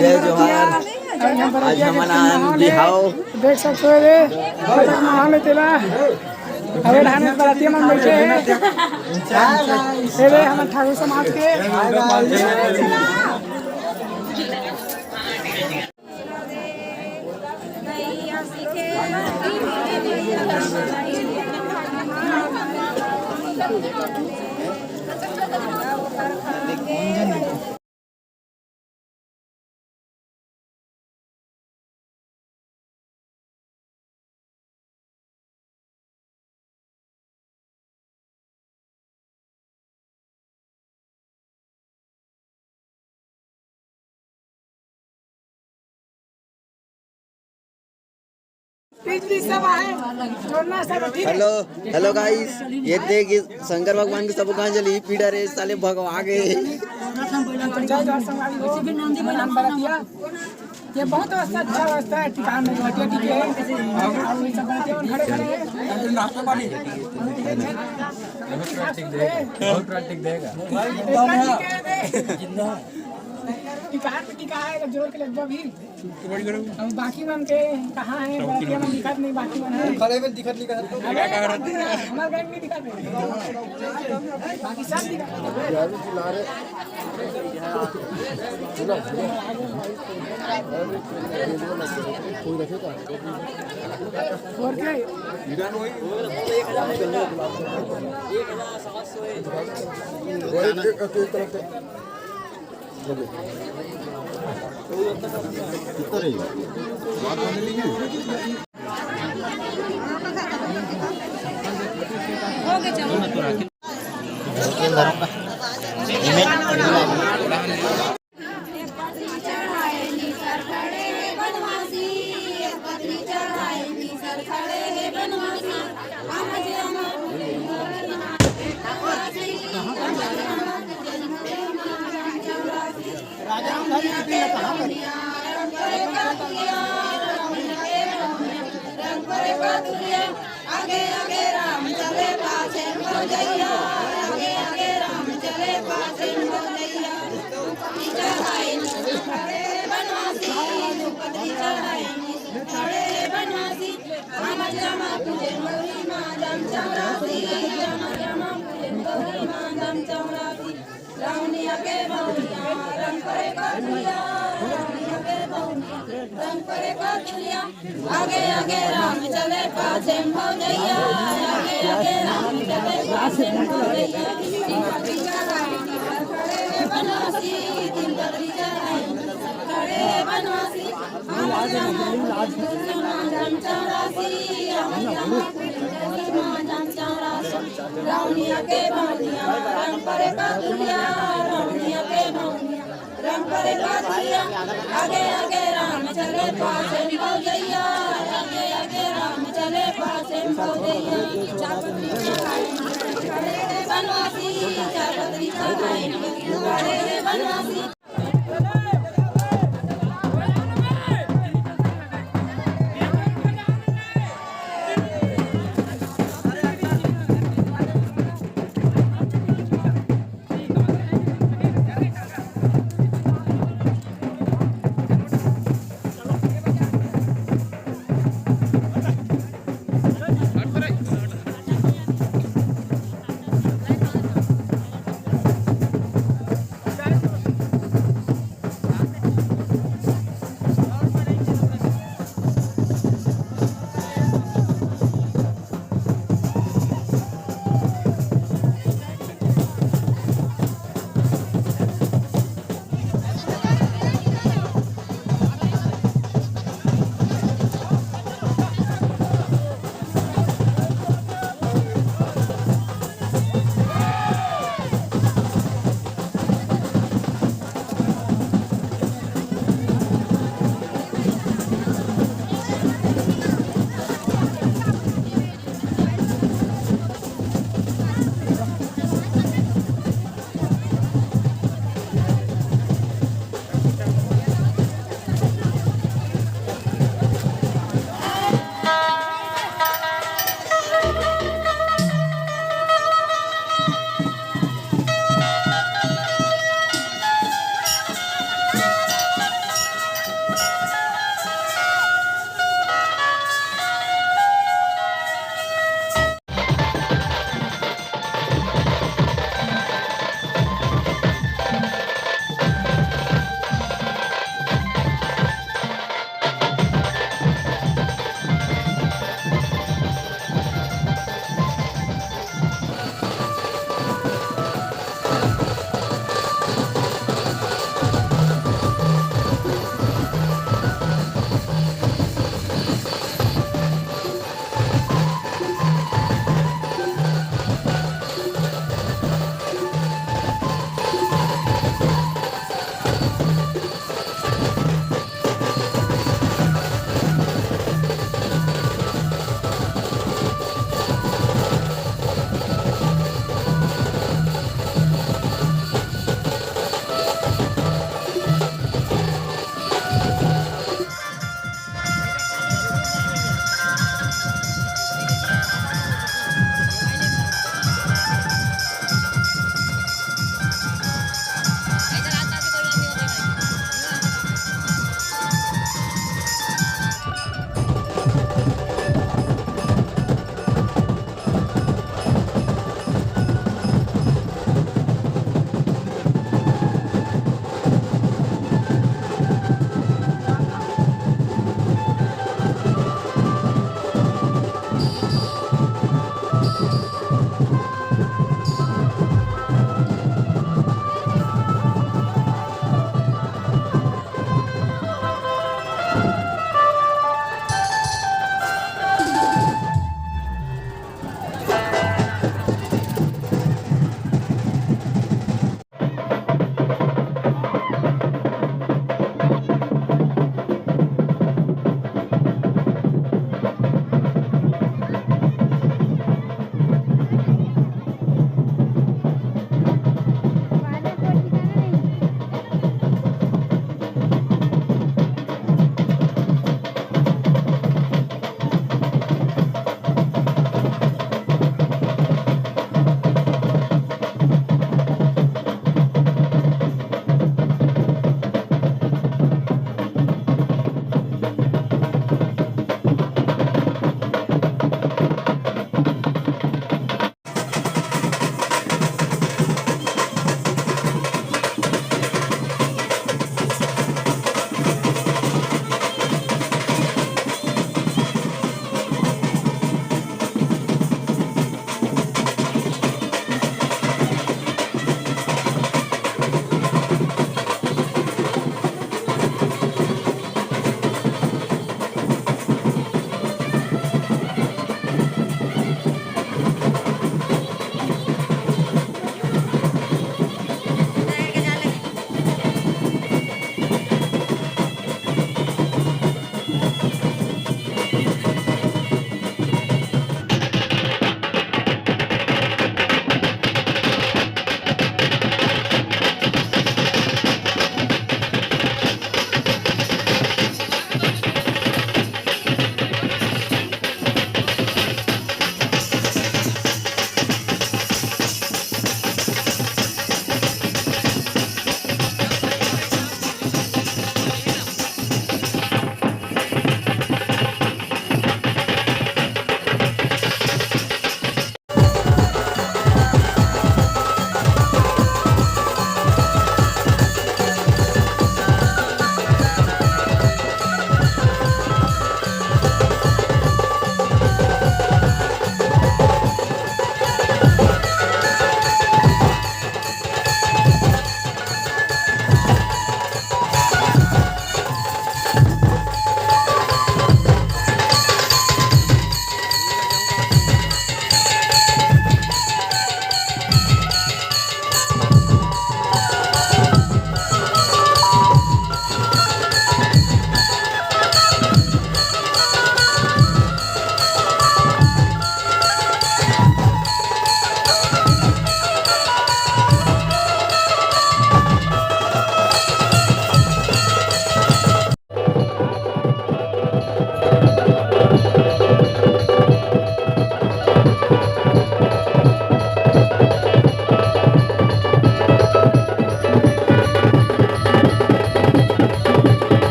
जय जोहार। आज हमारा बिहाव देख सकते हो रे महान तेला हवे ढाने बराती मन बैठे हैं रे हम ठाकुर समाज के हेलो हेलो गाइस, ये देख शंकर भगवान की सब जली पीड़ा रे साले भगवा गए। ये बहुत अच्छा व्यवस्था है ठिकान में घटिया ठीक है और ये सब बातें और खड़े खड़े नाश्ता पानी बहुत प्राकृतिक देगा जिंदा टिकाट पे टिका है जोर के लगभग भी हम बाकी मन के कहाँ है बाकी मन दिखत नहीं बाकी मन है खड़े में दिखत नहीं करते हमारा बैंक नहीं दिखत बाकी सब और क्या ईरान हुई 1700 कितना रहेगा बात करने लीजिए ओके चलो मैं तो रख धरूंगा आगे आगे राम चले पाछे भौजैया आगे आगे राम चले पाछे भौजैया चढ़ाई खड़े बनवासी पत्री चढ़ाई खड़े बनवासी राम जमा तुझे मोरी मादम चौरासी राम जमा तुझे मोरी मादम चौरासी रावणिया के भौनिया रंग करे काठिया रावणिया के भौनिया रंग करे काठिया आगे आगे राम चले पाछे भौजैया आगे आगे राम चले पाछे भौजैया पत्री चढ़ाई खड़े बनवासी दिन पत्री चढ़ाई खड़े बनवासी राम जमा तुझे मादम चौरासी राम जमा तुझे मादम चौरासी रावणिया के भौनिया रंग करे काठिया रावणिया के भौनिया रंग करे काठिया आगे आगे राम चले पाछे भौजैया आगे आगे राम चले पाछे भौजैया चापत्री चढ़ाई खड़े बनवासी चापत्री चढ़ाई खड़े बनवासी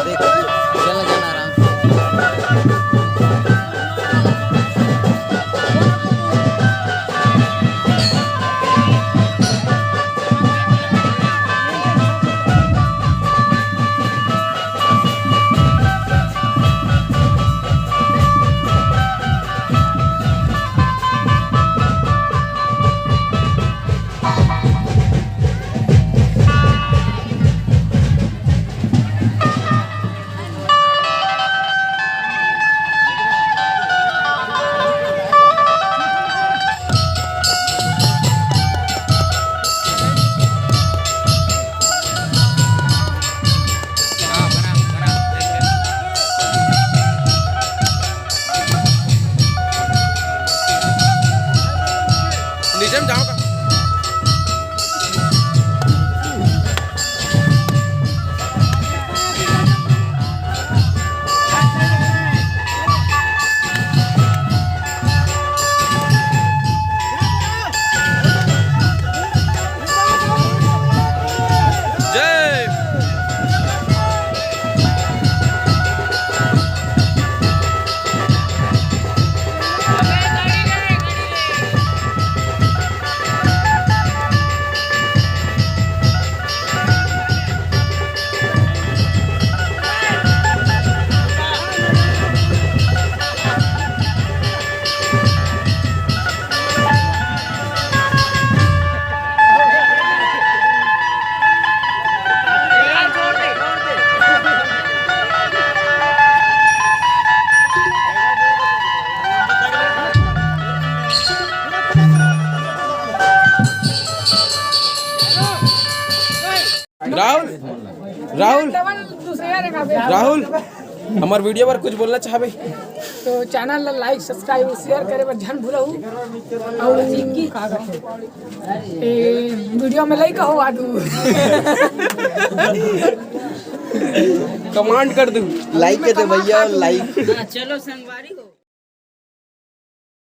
देख चलना जाना आराम से। नीचे में जाओ जय राहुल राहुल डबल दूसरे यार का बे। राहुल हमार वीडियो पर कुछ बोलना चाहबे तो चैनल ला लाइक सब्सक्राइब शेयर करे बर झन भूलहु और का करथे वीडियो में लाइक हो आदू कमांड कर दूं लाइक के दे भैया लाइक। चलो संगवारी हो